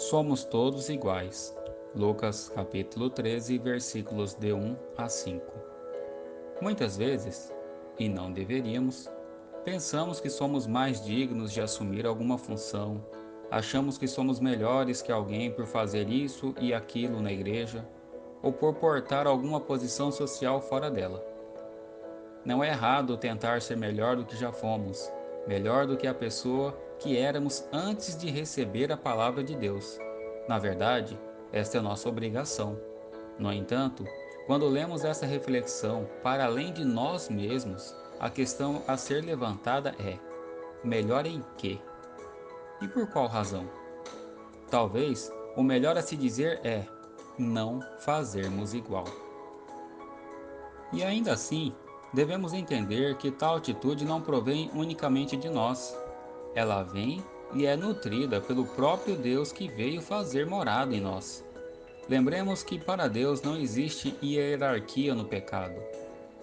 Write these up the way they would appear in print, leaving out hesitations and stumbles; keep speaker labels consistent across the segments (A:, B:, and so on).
A: Somos todos iguais. Lucas capítulo 13, versículos de 1 a 5. Muitas vezes, e não deveríamos, pensamos que somos mais dignos de assumir alguma função, achamos que somos melhores que alguém por fazer isso e aquilo na igreja, ou por portar alguma posição social fora dela. Não é errado tentar ser melhor do que já fomos, melhor do que a pessoa que éramos antes de receber a palavra de Deus. Na verdade, esta é nossa obrigação. No entanto, quando lemos essa reflexão para além de nós mesmos, a questão a ser levantada é: melhor em quê? E por qual razão? Talvez o melhor a se dizer é não fazermos igual. E ainda assim, devemos entender que tal atitude não provém unicamente de nós. Ela vem e é nutrida pelo próprio Deus que veio fazer morada em nós. Lembremos que para Deus não existe hierarquia no pecado.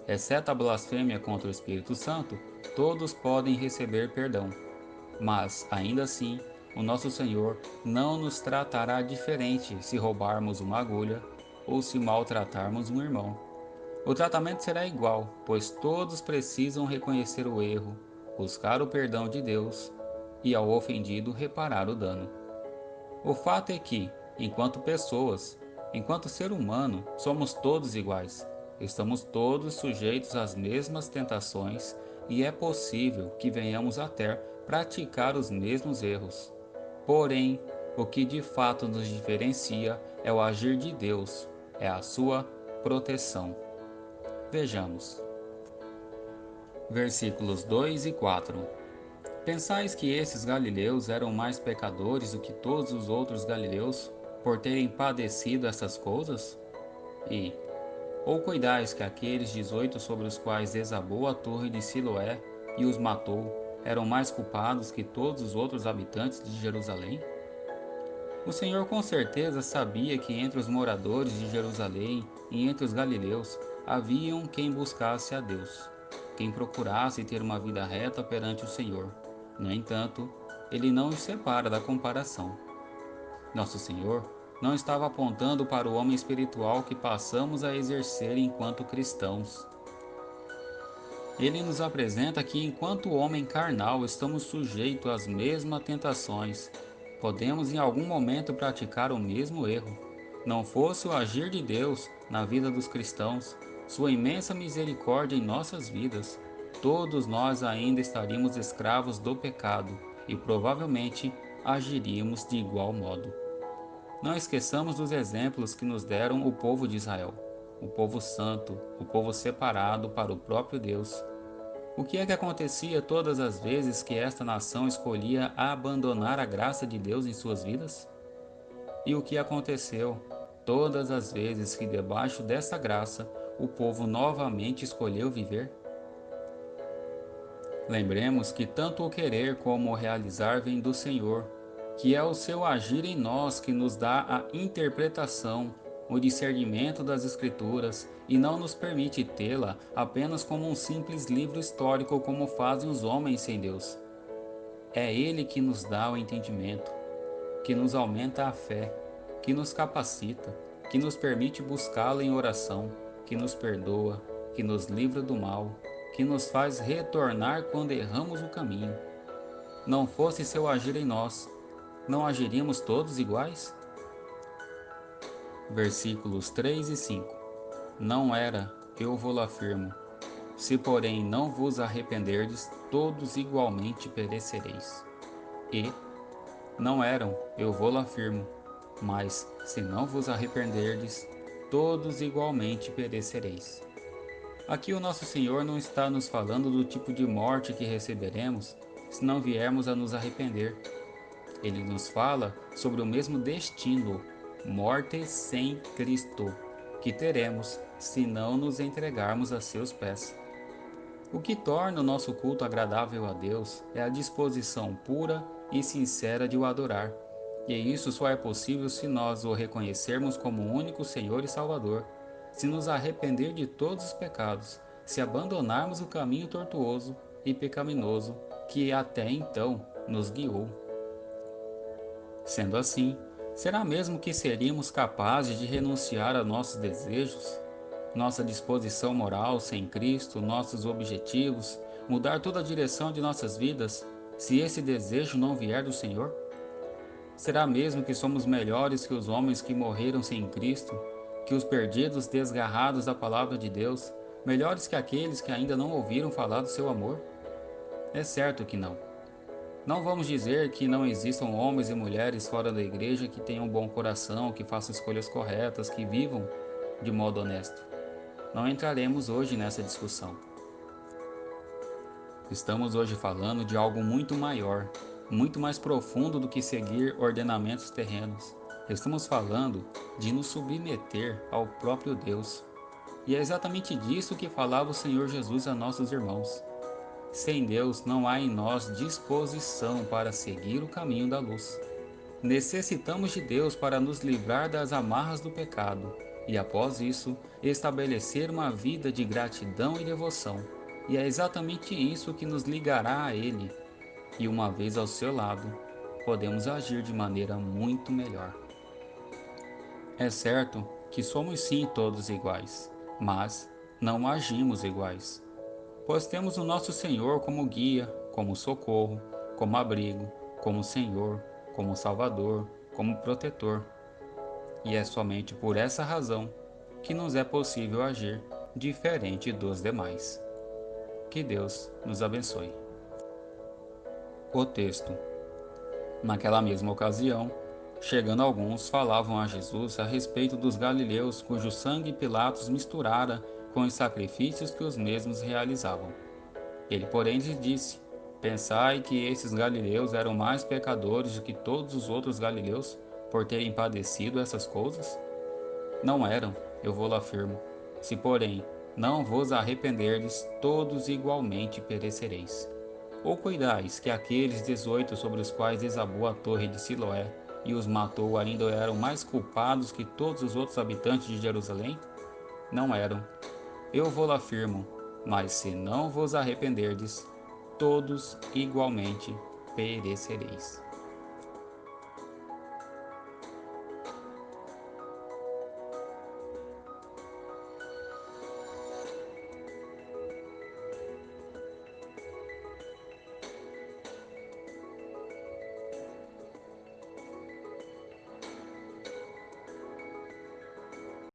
A: Exceto a blasfêmia contra o Espírito Santo, todos podem receber perdão. Mas, ainda assim, o nosso Senhor não nos tratará diferente se roubarmos uma agulha ou se maltratarmos um irmão. O tratamento será igual, pois todos precisam reconhecer o erro, buscar o perdão de Deus e, ao ofendido, reparar o dano. O fato é que, enquanto pessoas, enquanto ser humano, somos todos iguais. Estamos todos sujeitos às mesmas tentações e é possível que venhamos até praticar os mesmos erros. Porém, o que de fato nos diferencia é o agir de Deus, é a sua proteção. Vejamos. Versículos 2 e 4. Pensais que esses galileus eram mais pecadores do que todos os outros galileus, por terem padecido essas coisas? E, ou cuidais que aqueles 18 sobre os quais desabou a torre de Siloé e os matou, eram mais culpados que todos os outros habitantes de Jerusalém? O Senhor com certeza sabia que entre os moradores de Jerusalém e entre os galileus haviam quem buscasse a Deus, quem procurasse ter uma vida reta perante o Senhor. No entanto, ele não os separa da comparação. Nosso Senhor não estava apontando para o homem espiritual que passamos a exercer enquanto cristãos. Ele nos apresenta que, enquanto homem carnal, estamos sujeitos às mesmas tentações. Podemos em algum momento praticar o mesmo erro. Não fosse o agir de Deus na vida dos cristãos, sua imensa misericórdia em nossas vidas, todos nós ainda estaríamos escravos do pecado e provavelmente agiríamos de igual modo. Não esqueçamos dos exemplos que nos deram o povo de Israel, o povo santo, o povo separado para o próprio Deus. O que é que acontecia todas as vezes que esta nação escolhia abandonar a graça de Deus em suas vidas? E o que aconteceu todas as vezes que, debaixo dessa graça, o povo novamente escolheu viver? Lembremos que tanto o querer como o realizar vem do Senhor, que é o seu agir em nós que nos dá a interpretação, o discernimento das Escrituras e não nos permite tê-la apenas como um simples livro histórico como fazem os homens sem Deus. É Ele que nos dá o entendimento, que nos aumenta a fé, que nos capacita, que nos permite buscá-lo em oração, que nos perdoa, que nos livra do mal, que nos faz retornar quando erramos o caminho. Não fosse seu agir em nós, não agiríamos todos iguais? Versículos 3 e 5. Não era, eu vou-lo afirmo. Se porém não vos arrependerdes, todos igualmente perecereis. E não eram, eu vou-lo afirmo. Mas, se não vos arrependerdes, todos igualmente perecereis. Aqui o nosso Senhor não está nos falando do tipo de morte que receberemos se não viermos a nos arrepender. Ele nos fala sobre o mesmo destino, morte sem Cristo, que teremos se não nos entregarmos a seus pés. O que torna o nosso culto agradável a Deus é a disposição pura e sincera de o adorar. E isso só é possível se nós o reconhecermos como o único Senhor e Salvador, se nos arrepender de todos os pecados, se abandonarmos o caminho tortuoso e pecaminoso que até então nos guiou. Sendo assim, Será mesmo que seríamos capazes de renunciar a nossos desejos, nossa disposição moral sem Cristo, nossos objetivos, mudar toda a direção de nossas vidas, se esse desejo não vier do Senhor? Será mesmo que somos melhores que os homens que morreram sem Cristo, que os perdidos desgarrados da palavra de Deus, melhores que aqueles que ainda não ouviram falar do seu amor? É certo que não. Não vamos dizer que não existam homens e mulheres fora da igreja que tenham um bom coração, que façam escolhas corretas, que vivam de modo honesto. Não entraremos hoje nessa discussão. Estamos hoje falando de algo muito maior, muito mais profundo do que seguir ordenamentos terrenos. Estamos falando de nos submeter ao próprio Deus. E é exatamente disso que falava o Senhor Jesus a nossos irmãos. Sem Deus não há em nós disposição para seguir o caminho da luz. Necessitamos de Deus para nos livrar das amarras do pecado e, após isso, estabelecer uma vida de gratidão e devoção. E é exatamente isso que nos ligará a Ele. E uma vez ao seu lado, podemos agir de maneira muito melhor. É certo que somos sim todos iguais, mas não agimos iguais. Pois temos o nosso Senhor como guia, como socorro, como abrigo, como Senhor, como Salvador, como protetor. E é somente por essa razão que nos é possível agir diferente dos demais. Que Deus nos abençoe. O texto. Naquela mesma ocasião, chegando alguns, falavam a Jesus a respeito dos galileus cujo sangue Pilatos misturara com os sacrifícios que os mesmos realizavam. Ele, porém, lhes disse: Pensai que esses galileus eram mais pecadores do que todos os outros galileus por terem padecido essas coisas? Não eram, eu vou lá afirmo. Se, porém, não vos arrependerdes, todos igualmente perecereis. Ou cuidais que aqueles 18 sobre os quais desabou a torre de Siloé e os matou ainda eram mais culpados que todos os outros habitantes de Jerusalém? Não eram. Eu vou lá afirmo, mas se não vos arrependerdes, todos igualmente perecereis.